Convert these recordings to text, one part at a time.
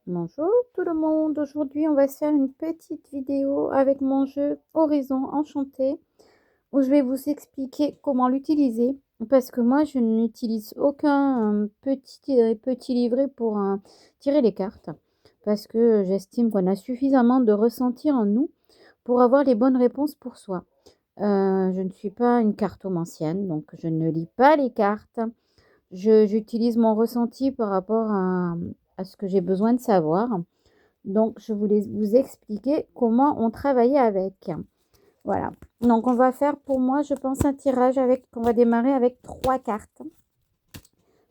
Bonjour tout le monde, aujourd'hui on va se faire une petite vidéo avec mon jeu Horizon Enchanté où je vais vous expliquer comment l'utiliser parce que moi je n'utilise aucun petit livret pour tirer les cartes parce que j'estime qu'on a suffisamment de ressenti en nous pour avoir les bonnes réponses pour soi. Je ne suis pas une cartomancienne donc je ne lis pas les cartes. J'utilise mon ressenti par rapport à ce que j'ai besoin de savoir. Donc, je voulais vous expliquer comment on travaillait avec. Voilà. Donc, on va faire pour moi, je pense, un tirage avec, on va démarrer avec 3 cartes.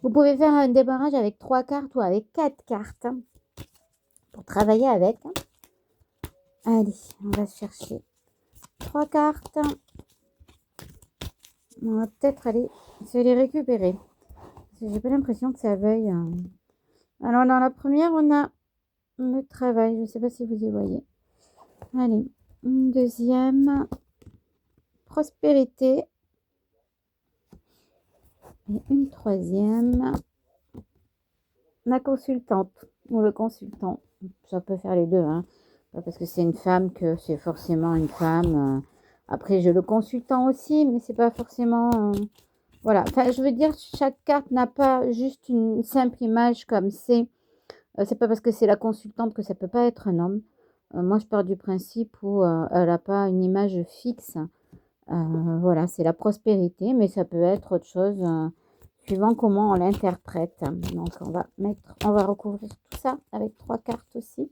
Vous pouvez faire un démarrage avec 3 cartes ou avec 4 cartes pour travailler avec. Allez, on va chercher 3 cartes. On va peut-être aller se les récupérer. J'ai pas l'impression que ça veuille. Alors, dans la première, on a le travail. Je ne sais pas si vous y voyez. Allez, une deuxième, prospérité. Et une troisième, la consultante ou le consultant. Ça peut faire les deux, hein. Pas parce que c'est une femme que c'est forcément une femme. Après, j'ai le consultant aussi, mais c'est pas forcément. Voilà. Enfin, je veux dire, chaque carte n'a pas juste une simple image comme c'est. C'est pas parce que c'est la consultante que ça peut pas être un homme. Moi, je pars du principe où elle n'a pas une image fixe. Voilà, c'est la prospérité, mais ça peut être autre chose. Suivant comment on l'interprète. Donc on va recouvrir tout ça avec 3 cartes aussi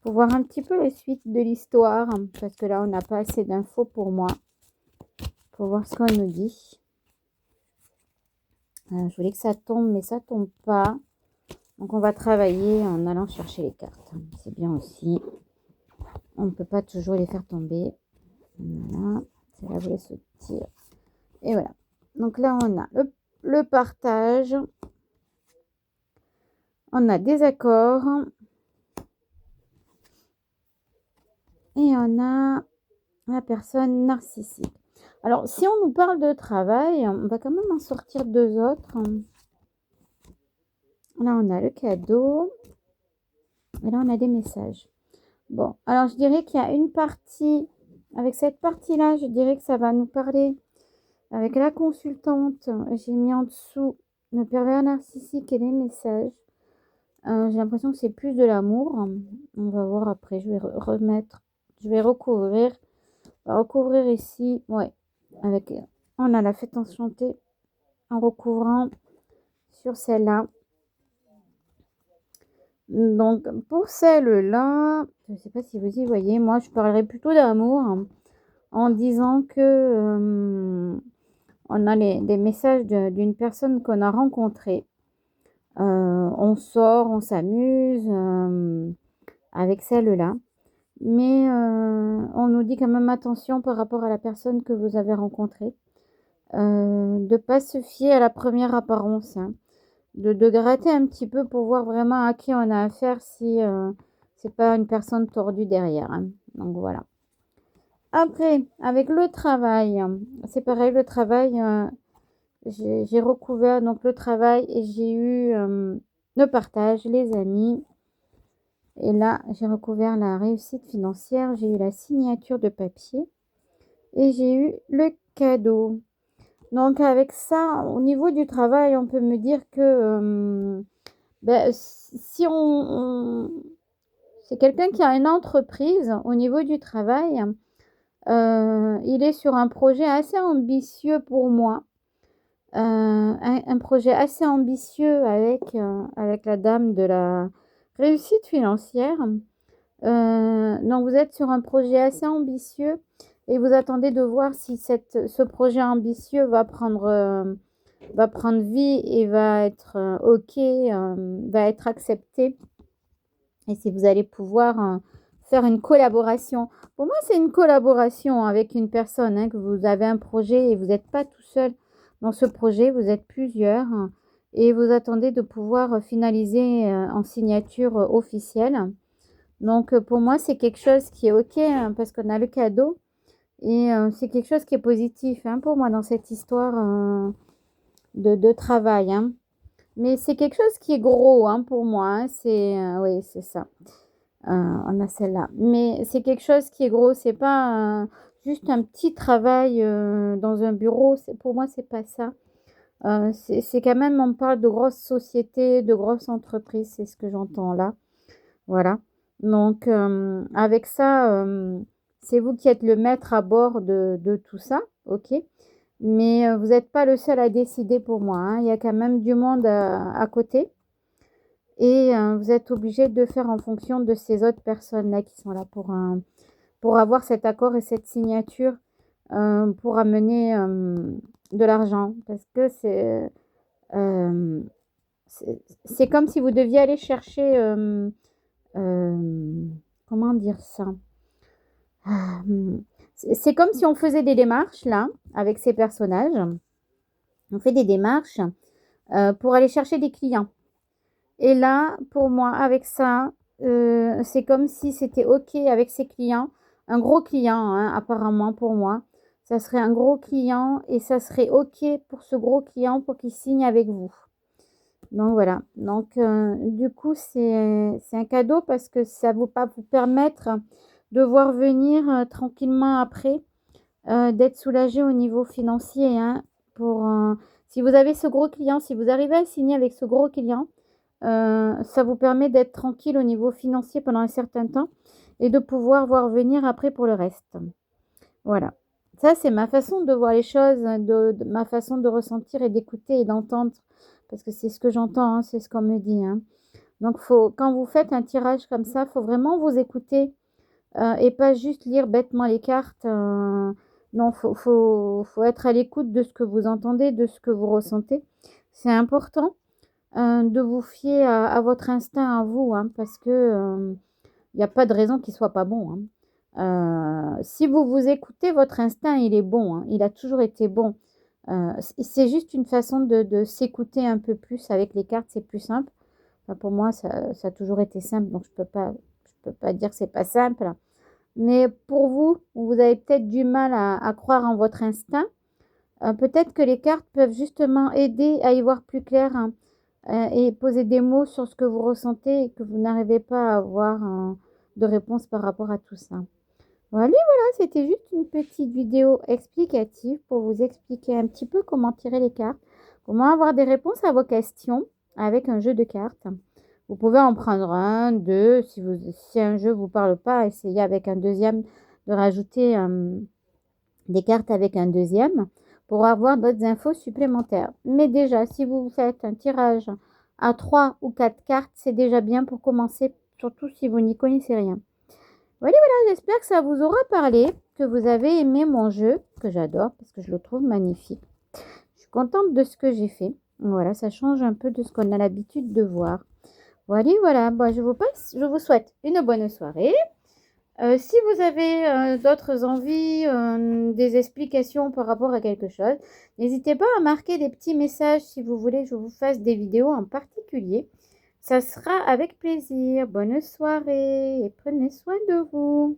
pour voir un petit peu les suites de l'histoire parce que là on n'a pas assez d'infos pour moi pour voir ce qu'on nous dit. Je voulais que ça tombe mais ça tombe pas. Donc on va travailler en allant chercher les cartes. C'est bien aussi. On ne peut pas toujours les faire tomber. Voilà. C'est là où les sortir. Et voilà. Donc là on a le partage. On a des accords. Et on a la personne narcissique. Alors, si on nous parle de travail, on va quand même en sortir 2 autres. Là, on a le cadeau. Et là, on a des messages. Bon, alors je dirais qu'il y a une partie. Avec cette partie-là, je dirais que ça va nous parler avec la consultante. J'ai mis en dessous le pervers narcissique et les messages. J'ai l'impression que c'est plus de l'amour. On va voir après. Je vais remettre. Je vais recouvrir. On va recouvrir ici. Ouais. Avec, on a la fête enchantée en recouvrant sur celle-là. Donc, pour celle-là, je ne sais pas si vous y voyez, moi, je parlerai plutôt d'amour en disant que on a des messages d'une personne qu'on a rencontrée. On sort, on s'amuse avec celle-là. Mais on nous dit quand même attention par rapport à la personne que vous avez rencontrée. De ne pas se fier à la première apparence. Hein. De gratter un petit peu pour voir vraiment à qui on a affaire si c'est pas une personne tordue derrière. Hein. Donc voilà. Après, avec le travail, c'est pareil, le travail, j'ai recouvert donc le travail et j'ai eu le partage, les amis. Et là, j'ai recouvert la réussite financière, j'ai eu la signature de papier et j'ai eu le cadeau. Donc avec ça, au niveau du travail, on peut me dire que si c'est quelqu'un qui a une entreprise au niveau du travail, il est sur un projet assez ambitieux pour moi. Un projet assez ambitieux avec la dame de la réussite financière. Donc vous êtes sur un projet assez ambitieux et vous attendez de voir si ce projet ambitieux va prendre vie et va être OK, va être accepté. Et si vous allez pouvoir faire une collaboration. Pour moi, c'est une collaboration avec une personne, hein, que vous avez un projet et vous n'êtes pas tout seul dans ce projet, vous êtes plusieurs et vous attendez de pouvoir finaliser en signature officielle. Donc, pour moi, c'est quelque chose qui est OK hein, parce qu'on a le cadeau et c'est quelque chose qui est positif hein, pour moi dans cette histoire de travail. Hein. Mais c'est quelque chose qui est gros, hein, pour moi, hein. C'est, oui, c'est ça. On a celle-là. Mais c'est quelque chose qui est gros. C'est pas juste un petit travail dans un bureau. Pour moi, c'est pas ça. C'est quand même, on parle de grosses sociétés, de grosses entreprises. C'est ce que j'entends là. Voilà. Donc, avec ça, c'est vous qui êtes le maître à bord de tout ça. OK. Mais vous n'êtes pas le seul à décider pour moi, hein. Il y a quand même du monde à côté. Et vous êtes obligé de faire en fonction de ces autres personnes-là qui sont là pour avoir cet accord et cette signature pour amener de l'argent. Parce que euh, c'est comme si vous deviez aller chercher, euh, comment dire ça? C'est comme si on faisait des démarches là, avec ces personnages. On fait des démarches pour aller chercher des clients. Et là, pour moi, avec ça, c'est comme si c'était OK avec ses clients. Un gros client, hein, apparemment pour moi. Ça serait un gros client et ça serait OK pour ce gros client pour qu'il signe avec vous. Donc voilà. Donc du coup, c'est un cadeau parce que ça va vous permettre de voir venir tranquillement après, d'être soulagé au niveau financier, hein, pour, si vous avez ce gros client, si vous arrivez à signer avec ce gros client, ça vous permet d'être tranquille au niveau financier pendant un certain temps et de pouvoir voir venir après pour le reste. Voilà. Ça, c'est ma façon de voir les choses, de ma façon de ressentir et d'écouter et d'entendre. Parce que c'est ce que j'entends, hein, c'est ce qu'on me dit, hein. Donc, quand vous faites un tirage comme ça, il faut vraiment vous écouter et pas juste lire bêtement les cartes. Non, faut être à l'écoute de ce que vous entendez, de ce que vous ressentez. C'est important de vous fier à votre instinct à vous, hein, parce que il n'y a pas de raison qu'il soit pas bon, hein. Si vous vous écoutez, votre instinct, il est bon, hein, il a toujours été bon. C'est juste une façon de s'écouter un peu plus avec les cartes, c'est plus simple. Enfin, pour moi, ça a toujours été simple, donc je peux pas dire que c'est pas simple. Mais pour vous, vous avez peut-être du mal à croire en votre instinct. Peut-être que les cartes peuvent justement aider à y voir plus clair, hein, et poser des mots sur ce que vous ressentez et que vous n'arrivez pas à avoir de réponse par rapport à tout ça. Voilà, voilà, c'était juste une petite vidéo explicative pour vous expliquer un petit peu comment tirer les cartes, comment avoir des réponses à vos questions avec un jeu de cartes. Vous pouvez en prendre un, deux, si un jeu ne vous parle pas, essayez avec un deuxième de rajouter des cartes avec un deuxième pour avoir d'autres infos supplémentaires. Mais déjà, si vous faites un tirage à 3 ou 4 cartes, c'est déjà bien pour commencer, surtout si vous n'y connaissez rien. Voilà, voilà, j'espère que ça vous aura parlé, que vous avez aimé mon jeu, que j'adore parce que je le trouve magnifique. Je suis contente de ce que j'ai fait. Voilà, ça change un peu de ce qu'on a l'habitude de voir. Voilà, voilà, bon, je vous souhaite une bonne soirée. Si vous avez d'autres envies, des explications par rapport à quelque chose, n'hésitez pas à marquer des petits messages si vous voulez que je vous fasse des vidéos en particulier. Ça sera avec plaisir. Bonne soirée et prenez soin de vous.